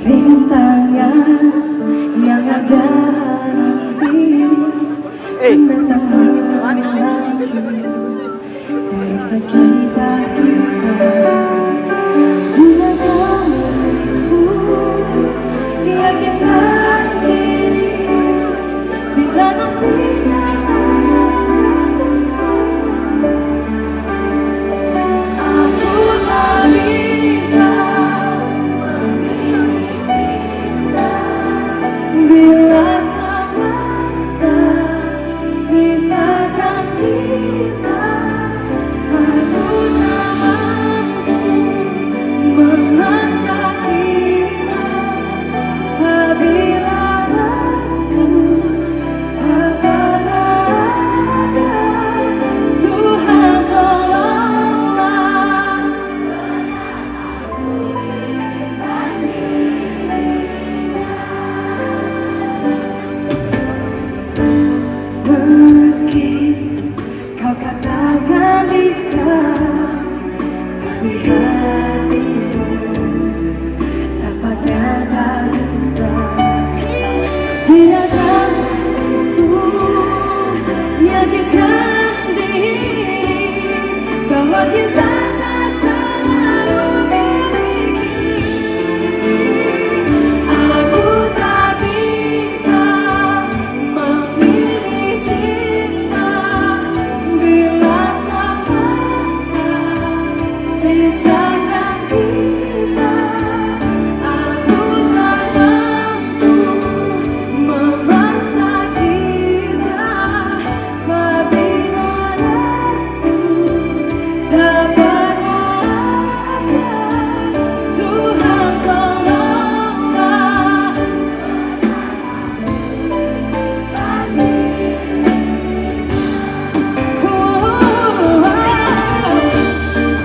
rintangan yang ada nanti mendatang lagi dari sekitar kita. Bila kamu yakinkan diri, bila nanti akan bersama, aku tak bisa memilih cinta. Bila semesta pisahkan kita, aku tak mampu memaksa kita. Apabila restu tak pernah ada, Tuhan tolonglah. Meski kau katakan bisa, tapi hatimu tampaknya tak bisa. Biarkan ku yakinkan diri bahwa cinta tak selalu miliki. Aku tak bisa memilih cinta. Bila semesta pisahkan kita, aku tak mampu memaksa kita. Apabila restu tak pernah ada, Tuhan tolonglah.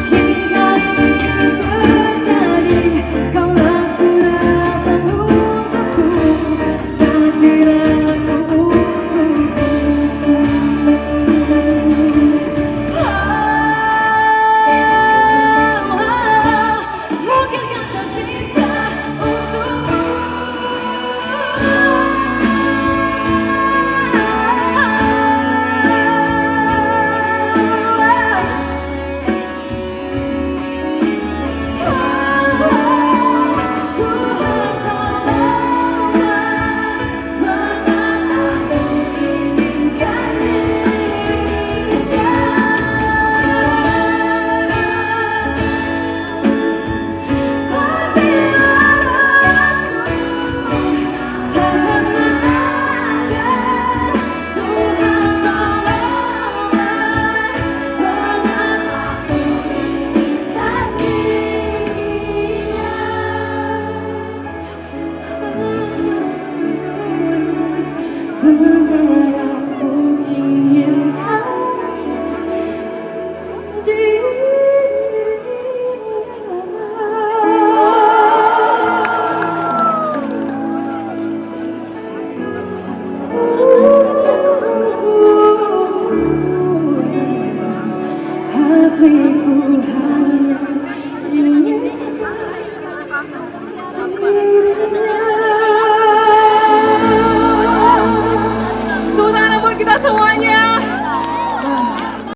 Hingga ini terjadi, kaulah suratan untukku, takdir aku untukmu. Mungkinkah kau cinta untukku? Benar aku inginkan hatiku hanya inginkan dirinya. Tuhan ampun kita semuanya.